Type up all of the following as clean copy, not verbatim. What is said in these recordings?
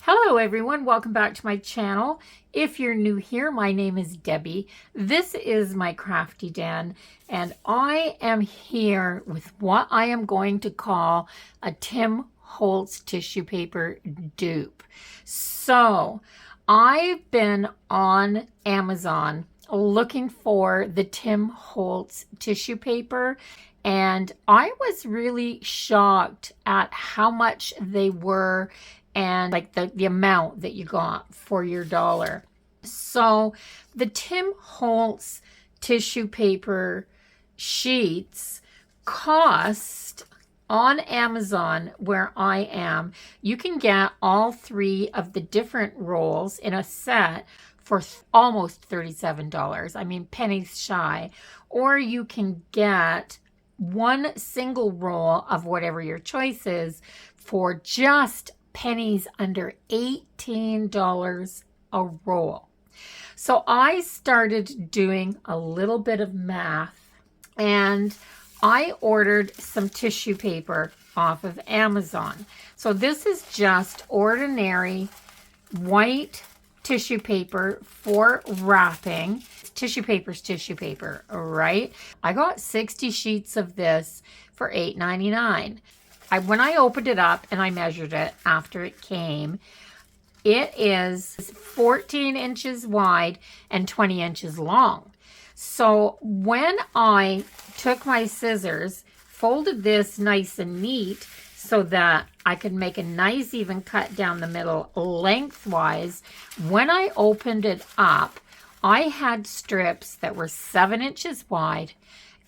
Hello everyone, welcome back to my channel. If you're new here, my name is Debbie. This is my crafty den, and I am here with what I am going to call a Tim Holtz tissue paper dupe. So I've been on Amazon looking for the Tim Holtz tissue paper, and I was really shocked at how much they were and like the amount that you got for your dollar. So the Tim Holtz tissue paper sheets cost on Amazon, where I am, you can get all three of the different rolls in a set for almost $37. I mean, pennies shy. Or you can get one single roll of whatever your choice is for just pennies under $18 a roll. So I started doing a little bit of math, and I ordered some tissue paper off of Amazon. So this is just ordinary white tissue paper for wrapping. Tissue paper's tissue paper, right? I got 60 sheets of this for $8.99. When I opened it up and I measured it after it came, it is 14 inches wide and 20 inches long. So when I took my scissors, folded this nice and neat so that I could make a nice even cut down the middle lengthwise, when I opened it up, I had strips that were 7 inches wide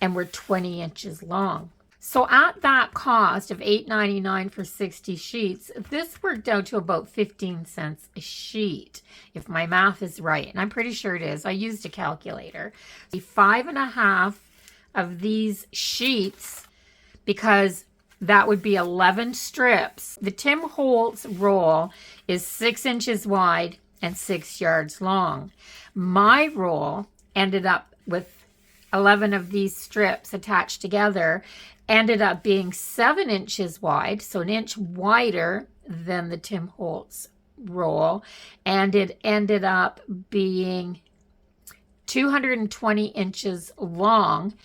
and were 20 inches long. So at that cost of $8.99 for 60 sheets, this worked out to about 15 cents a sheet, if my math is right. And I'm pretty sure it is. I used a calculator. 5.5 of these sheets, because that would be 11 strips. The Tim Holtz roll is 6 inches wide and 6 yards long. My roll ended up with 11 of these strips attached together, ended up being 7 inches wide, so an inch wider than the Tim Holtz roll, and it ended up being 220 inches long,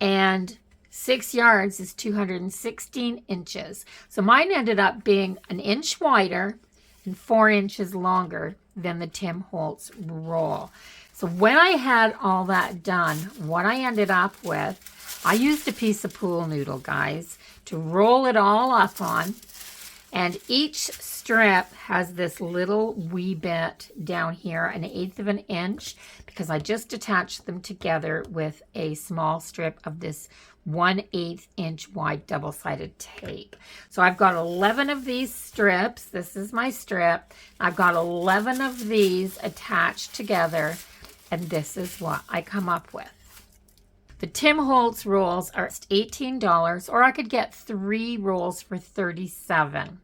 and 6 yards is 216 inches. So mine ended up being an inch wider and 4 inches longer than the Tim Holtz roll. So when I had all that done, what I ended up with, I used a piece of pool noodle, guys, to roll it all up on. And each strip has this little wee bit down here, 1/8 of an inch, because I just attached them together with a small strip of this 1/8 inch wide double-sided tape. So I've got 11 of these strips. This is my strip. I've got 11 of these attached together, and this is what I come up with. The Tim Holtz rolls are $18, or I could get 3 rolls for $37.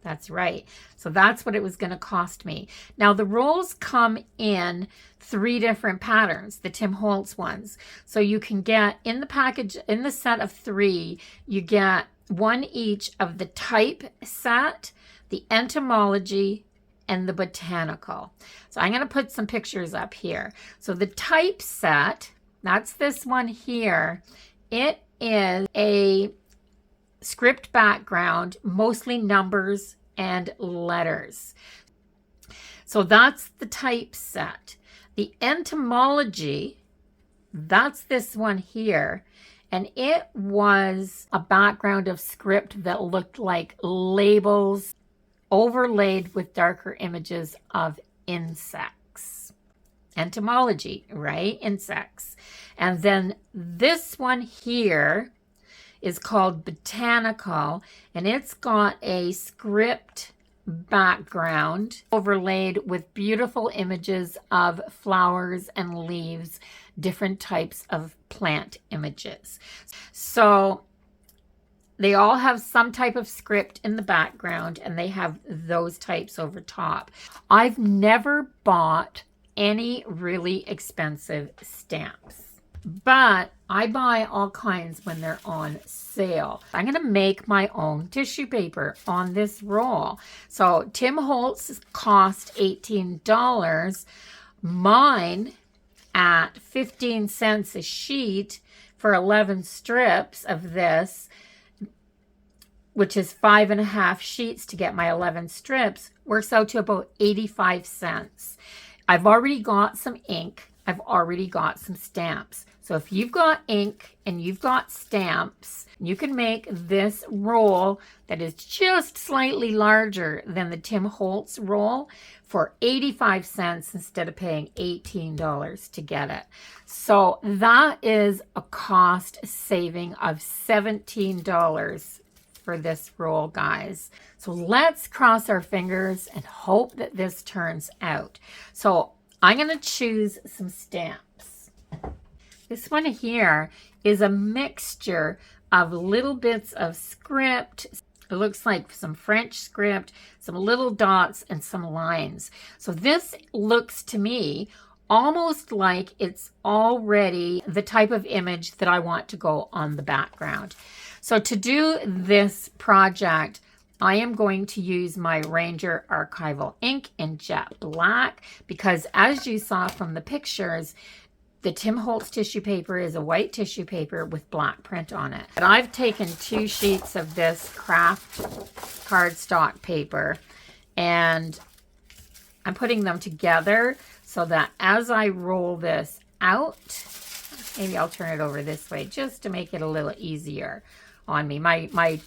That's right. So that's what it was going to cost me. Now the rolls come in 3 different patterns, the Tim Holtz ones. So you can get in the package, in the set of 3, you get 1 each of the type set, the entomology, and the botanical. So I'm going to put some pictures up here. So the type set, that's this one here. It is a script background, mostly numbers and letters. So that's the type set. The entomology, that's this one here. And it was a background of script that looked like labels overlaid with darker images of insects. Entomology, right? Insects. And then this one here is called botanical, and it's got a script background overlaid with beautiful images of flowers and leaves, different types of plant images. So they all have some type of script in the background, and they have those types over top. I've never bought any really expensive stamps. but I buy all kinds when they're on sale. I'm going to make my own tissue paper on this roll. So Tim Holtz cost $18. Mine at 15 cents a sheet for 11 strips of this, which is 5.5 sheets to get my 11 strips, works out to about 85 cents. I've already got some ink. I've already got some stamps. So if you've got ink and you've got stamps, you can make this roll that is just slightly larger than the Tim Holtz roll for 85 cents instead of paying $18 to get it. So that is a cost saving of $17 for this roll, guys. So let's cross our fingers and hope that this turns out. So I'm going to choose some stamps. This one here is a mixture of little bits of script. It looks like some French script, some little dots, and some lines. So this looks to me almost like it's already the type of image that I want to go on the background. So to do this project, I am going to use my Ranger Archival ink in jet black because, as you saw from the pictures, the Tim Holtz tissue paper is a white tissue paper with black print on it. But I've taken 2 sheets of this craft cardstock paper and I'm putting them together so that as I roll this out, maybe I'll turn it over this way just to make it a little easier on me. My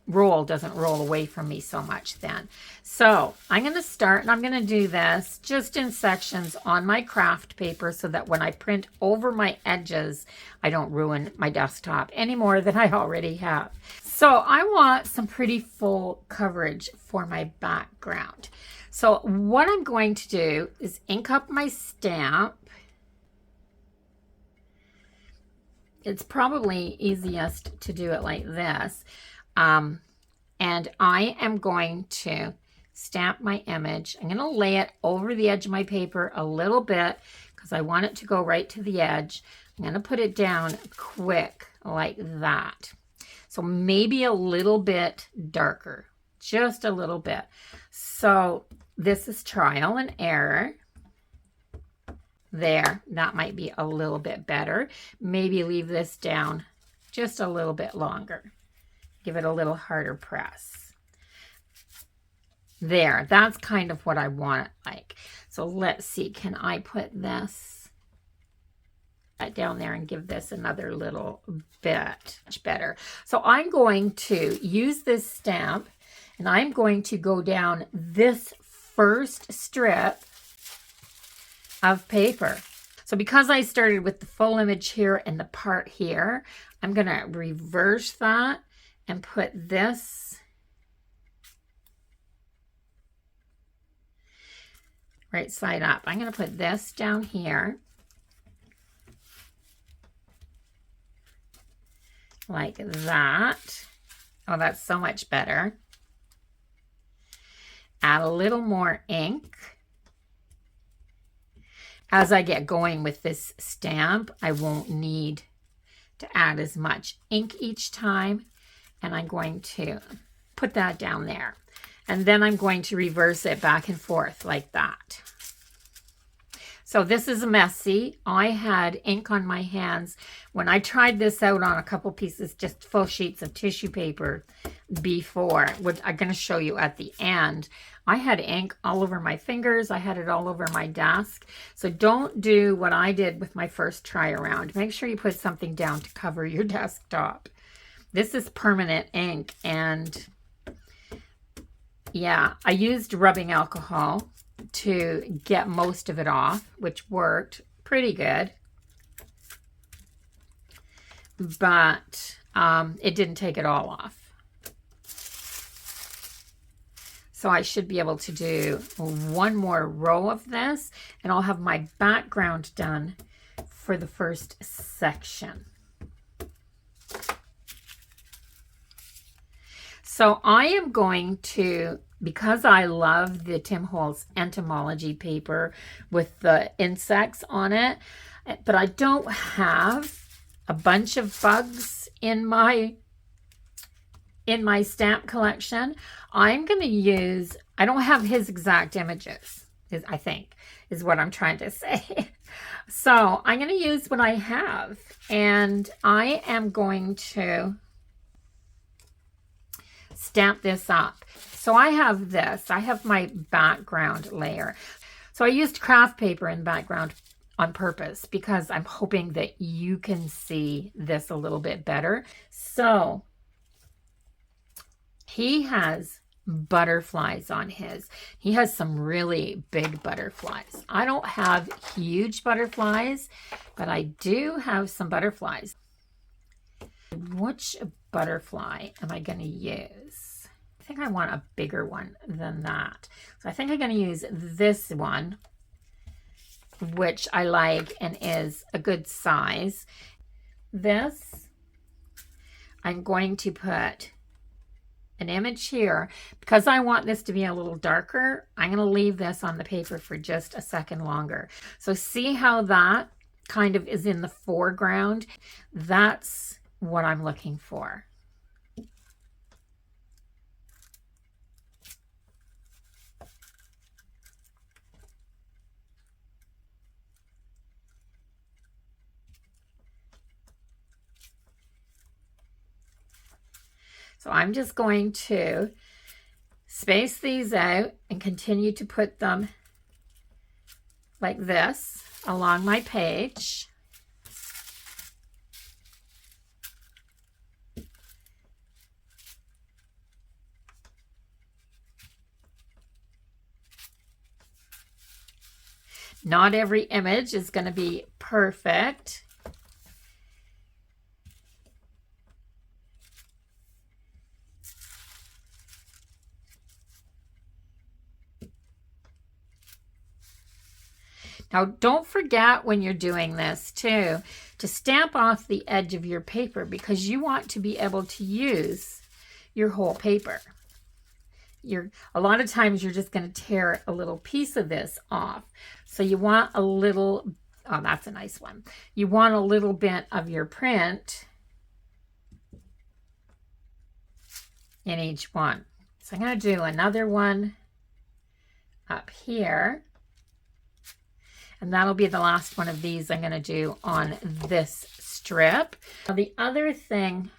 roll doesn't roll away from me so much then. So I'm going to start, and I'm going to do this just in sections on my craft paper so that when I print over my edges, I don't ruin my desktop any more than I already have. So I want some pretty full coverage for my background. So what I'm going to do is ink up my stamp. It's probably easiest to do it like this. And I am going to stamp my image. I'm going to lay it over the edge of my paper a little bit because I want it to go right to the edge. I'm going to put it down quick like that. So maybe a little bit darker, just a little bit. So this is trial and error. There, that might be a little bit better. Maybe leave this down just a little bit longer. Give it a little harder press. There, that's kind of what I want it like. So let's see, can I put this down there and give this another little bit much better? So I'm going to use this stamp and I'm going to go down this first strip of paper. So because I started with the full image here and the part here, I'm going to reverse that and put this right side up. I'm going to put this down here like that. Oh, that's so much better. Add a little more ink. As I get going with this stamp, I won't need to add as much ink each time. And I'm going to put that down there. And then I'm going to reverse it back and forth like that. So this is messy. I had ink on my hands when I tried this out on a couple pieces, just full sheets of tissue paper before, which I'm going to show you at the end. I had ink all over my fingers. I had it all over my desk. So don't do what I did with my first try around. Make sure you put something down to cover your desktop. This is permanent ink, and yeah, I used rubbing alcohol to get most of it off, which worked pretty good, but it didn't take it all off. So I should be able to do one more row of this, and I'll have my background done for the first section. So I am going to, because I love the Tim Holtz entomology paper with the insects on it, but I don't have a bunch of bugs in my stamp collection. I'm going to use, I don't have his exact images, I think, is what I'm trying to say. So I'm going to use what I have, and I am going to stamp this up. So I have this, I have my background layer. So I used craft paper in the background on purpose because I'm hoping that you can see this a little bit better. So he has butterflies on his. He has some really big butterflies. I don't have huge butterflies, but I do have some butterflies. Which butterfly am I going to use? I think I want a bigger one than that. So I think I'm going to use this one, which I like and is a good size. This, I'm going to put an image here. Because I want this to be a little darker, I'm going to leave this on the paper for just a second longer. So see how that kind of is in the foreground? That's what I'm looking for. So I'm just going to space these out and continue to put them like this along my page. Not every image is going to be perfect. Now, don't forget when you're doing this too, to stamp off the edge of your paper because you want to be able to use your whole paper. A lot of times you're just going to tear a little piece of this off. So you want a little, oh, that's a nice one. You want a little bit of your print in each one. So I'm going to do another one up here. And that'll be the last one of these I'm going to do on this strip. Now, the other thing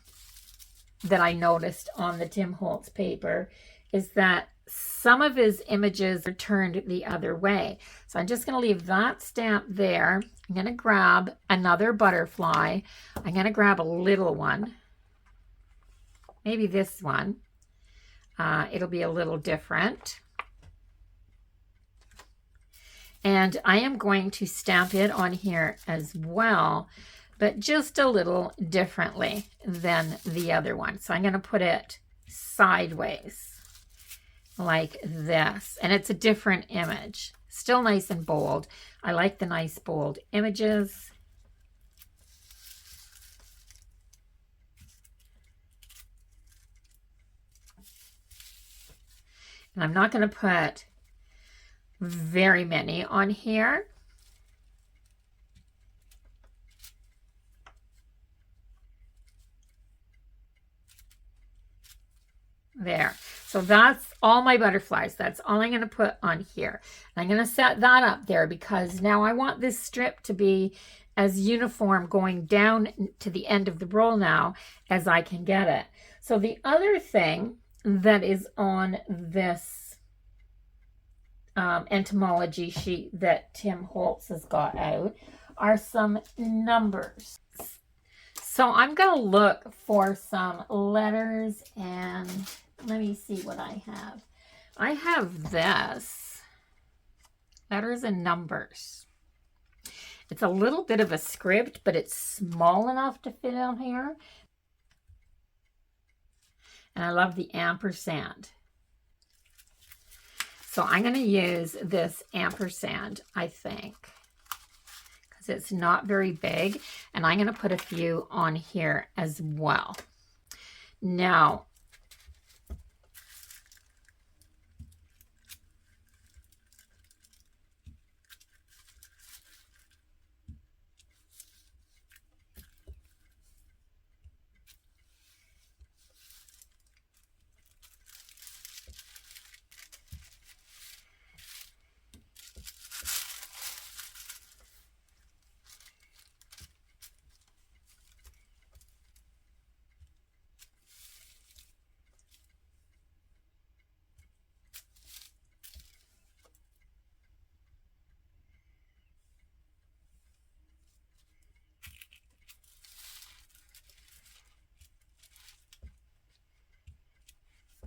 that I noticed on the Tim Holtz paper is that some of his images are turned the other way. So I'm just going to leave that stamp there. I'm going to grab another butterfly. I'm going to grab a little one. Maybe this one. It'll be a little different. And I am going to stamp it on here as well, but just a little differently than the other one. So I'm going to put it sideways like this. And it's a different image. Still nice and bold. I like the nice bold images. And I'm not going to put very many on here. There. So that's all my butterflies. That's all I'm going to put on here. And I'm going to set that up there because now I want this strip to be as uniform going down to the end of the roll now as I can get it. So the other thing that is on this entomology sheet that Tim Holtz has got out are some numbers. So I'm going to look for some letters, and let me see what I have. I have this, letters and numbers. It's a little bit of a script, but it's small enough to fit on here. And I love the ampersand. So I'm going to use this ampersand, I think, because it's not very big. And I'm going to put a few on here as well. Now,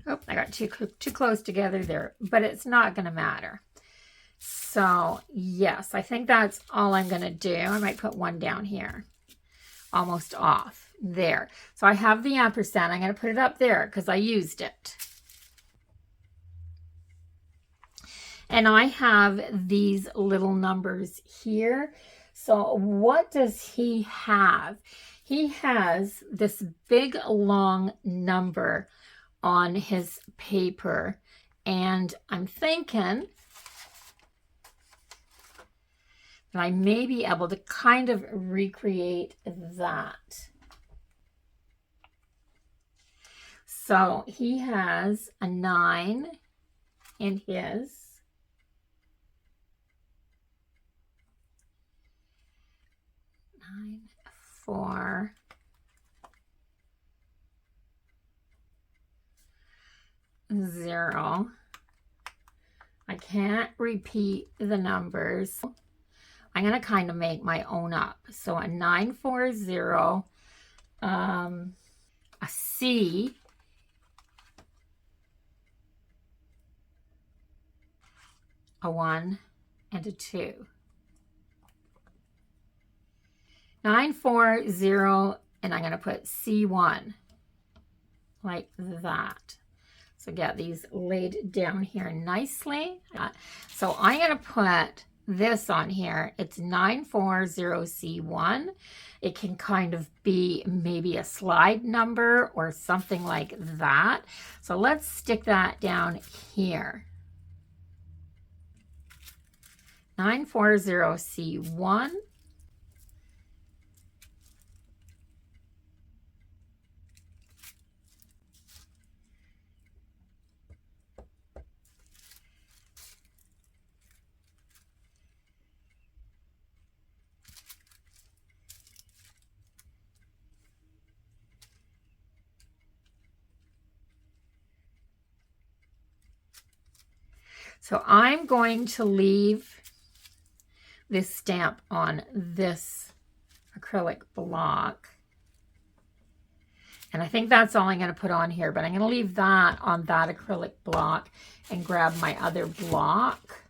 Oh, I got too close together there, but it's not going to matter. So yes, I think that's all I'm going to do. I might put one down here, almost off there. So I have the ampersand. I'm going to put it up there because I used it. And I have these little numbers here. So what does he have? He has this big long number on his paper. And I'm thinking that I may be able to kind of recreate that. So he has a 9 in his. 9, 4, 0. I can't repeat the numbers. I'm going to kind of make my own up. So a 9, 4, 0, a C, a 1, and a 2. 9, 4, 0, and I'm going to put C1 like that. So get these laid down here nicely. So I'm going to put this on here. It's 940C1. It can kind of be maybe a slide number or something like that. So let's stick that down here. 940C1. So I'm going to leave this stamp on this acrylic block. And I think that's all I'm going to put on here, but I'm going to leave that on that acrylic block and grab my other block.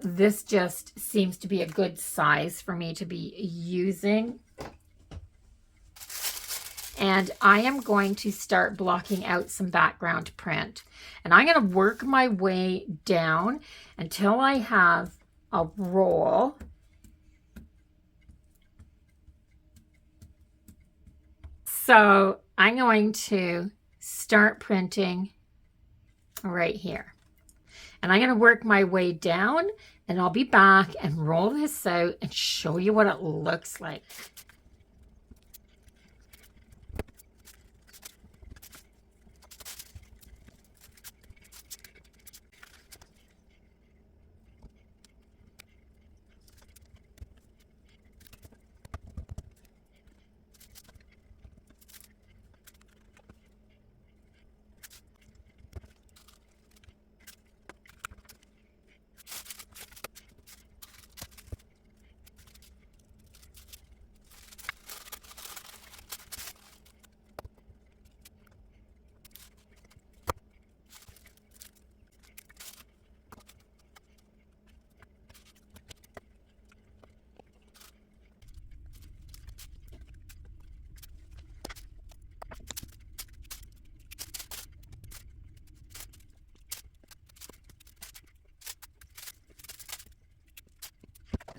This just seems to be a good size for me to be using. And I am going to start blocking out some background print. And I'm going to work my way down until I have a roll. So I'm going to start printing right here. And I'm going to work my way down, and I'll be back and roll this out and show you what it looks like.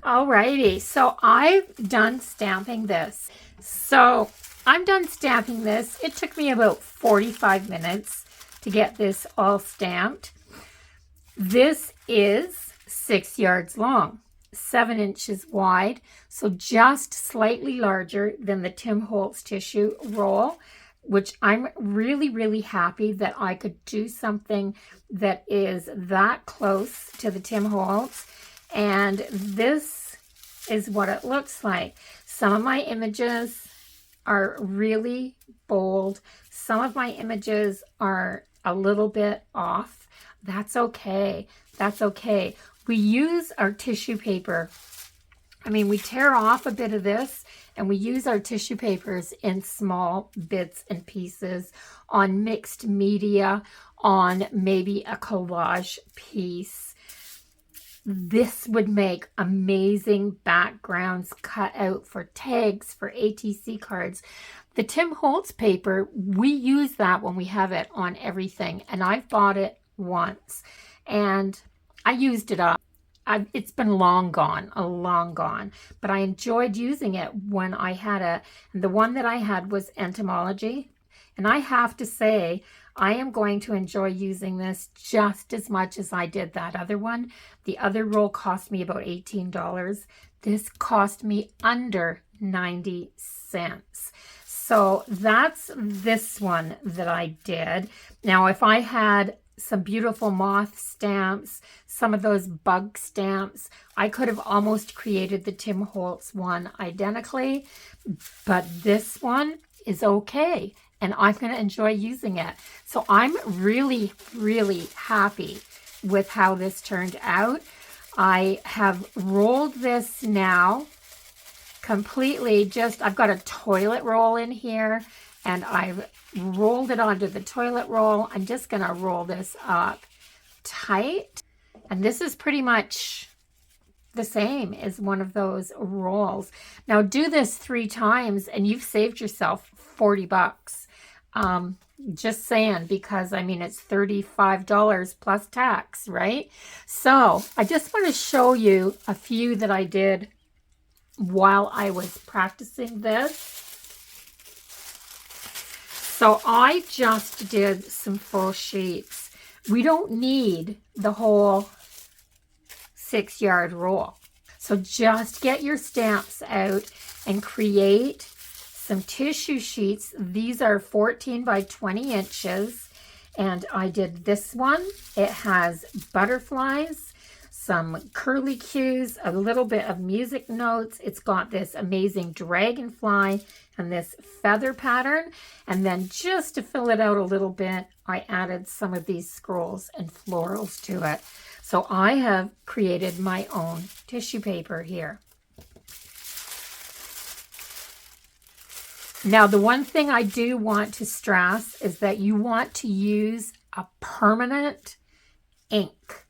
Alrighty, so I've done stamping this. So I'm done stamping this. It took me about 45 minutes to get this all stamped. This is 6 yards long, 7 inches wide, so just slightly larger than the Tim Holtz tissue roll, which I'm really, really happy that I could do something that is that close to the Tim Holtz. And this is what it looks like. Some of my images are really bold. Some of my images are a little bit off. That's okay. That's okay. We use our tissue paper. I mean, we tear off a bit of this and we use our tissue papers in small bits and pieces on mixed media, on maybe a collage piece. This would make amazing backgrounds cut out for tags, for ATC cards. The Tim Holtz paper, we use that when we have it on everything, and I've bought it once and I used it up. It's been long gone, but I enjoyed using it when I had it. And the one that I had was entomology, and I have to say, I am going to enjoy using this just as much as I did that other one. The other roll cost me about $18. This cost me under 90 cents. So that's this one that I did. Now, if I had some beautiful moth stamps, some of those bug stamps, I could have almost created the Tim Holtz one identically, but this one is okay, and I'm going to enjoy using it. So I'm really, really happy with how this turned out. I have rolled this now completely. I've got a toilet roll in here, and I've rolled it onto the toilet roll. I'm just going to roll this up tight, and this is pretty much the same as one of those rolls. Now do this 3 times and you've saved yourself 40 bucks. Just saying, because I mean, it's $35 plus tax, right? So I just want to show you a few that I did while I was practicing this. So I just did some full sheets. We don't need the whole 6-yard roll. So just get your stamps out and create some tissue sheets. These are 14 by 20 inches. And I did this one. It has butterflies, some curly cues, a little bit of music notes. It's got this amazing dragonfly and this feather pattern. And then just to fill it out a little bit, I added some of these scrolls and florals to it. So I have created my own tissue paper here. Now, the one thing I do want to stress is that you want to use a permanent ink.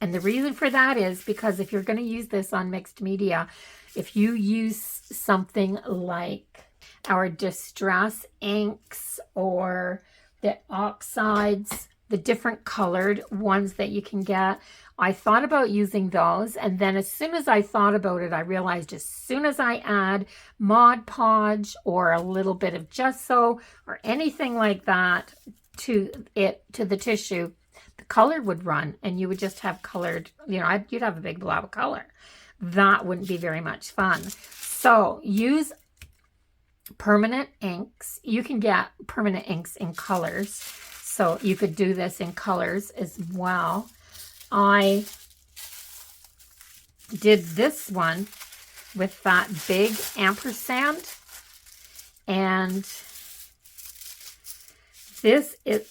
And the reason for that is because if you're going to use this on mixed media, if you use something like our distress inks or the oxides, the different colored ones that you can get, I thought about using those. And then as soon as I thought about it, I realized as soon as I add Mod Podge or a little bit of gesso or anything like that to the tissue, the color would run and you would just have colored, you'd have a big blob of color. That wouldn't be very much fun. So use permanent inks. You can get permanent inks in colors. So you could do this in colors as well. I did this one with that big ampersand. And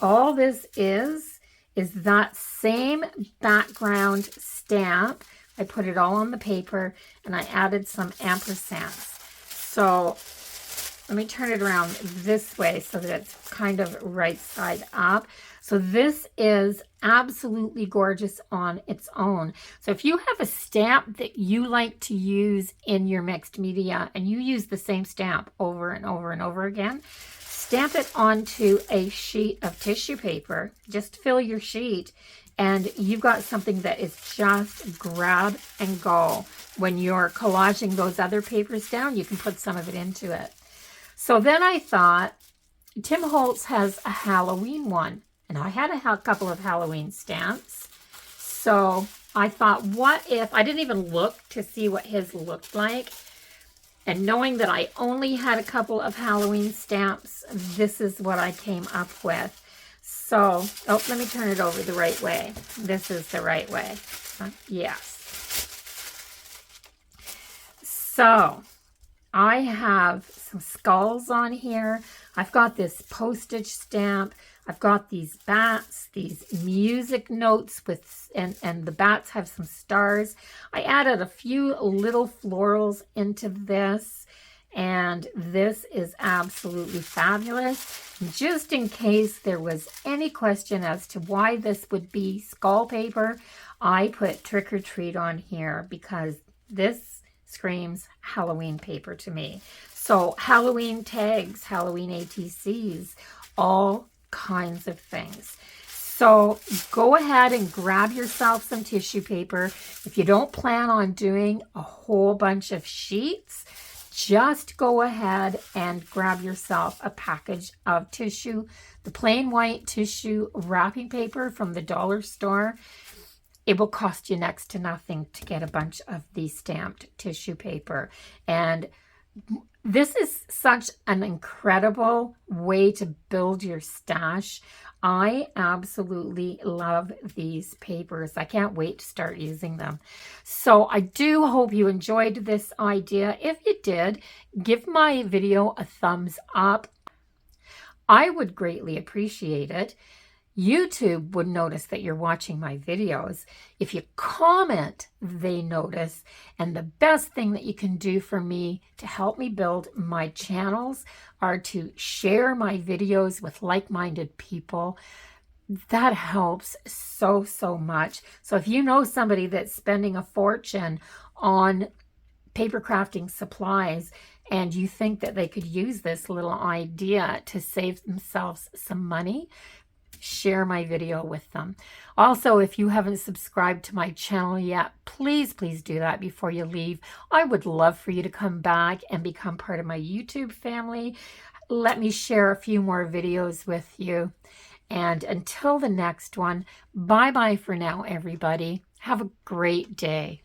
all this is that same background stamp. I put it all on the paper and I added some ampersands. So let me turn it around this way so that it's kind of right side up. So this is absolutely gorgeous on its own. So if you have a stamp that you like to use in your mixed media and you use the same stamp over and over and over again, stamp it onto a sheet of tissue paper. Just fill your sheet and you've got something that is just grab and go. When you're collaging those other papers down, you can put some of it into it. So then I thought, Tim Holtz has a Halloween one, and I had a couple of Halloween stamps. So I thought, what if, I didn't even look to see what his looked like. And knowing that I only had a couple of Halloween stamps, this is what I came up with. So, let me turn it over the right way. This is the right way. Yes. So I have some skulls on here. I've got this postage stamp. I've got these bats, these music notes and the bats have some stars. I added a few little florals into this. And this is absolutely fabulous. Just in case there was any question as to why this would be skull paper, I put Trick or Treat on here because this screams Halloween paper to me. So Halloween tags, Halloween ATCs, all kinds of things. So go ahead and grab yourself some tissue paper. If you don't plan on doing a whole bunch of sheets, just go ahead and grab yourself a package of tissue, the plain white tissue wrapping paper from the dollar store. It will cost you next to nothing to get a bunch of the stamped tissue paper. And this is such an incredible way to build your stash. I absolutely love these papers. I can't wait to start using them. So I do hope you enjoyed this idea. If you did, give my video a thumbs up. I would greatly appreciate it. YouTube would notice that you're watching my videos. If you comment, they notice. And the best thing that you can do for me to help me build my channels are to share my videos with like-minded people. That helps so, so much. So if you know somebody that's spending a fortune on paper crafting supplies and you think that they could use this little idea to save themselves some money, share my video with them. Also, if you haven't subscribed to my channel yet, please do that before you leave. I would love for you to come back and become part of my YouTube family. Let me share a few more videos with you. And until the next one, bye-bye for now, everybody. Have a great day.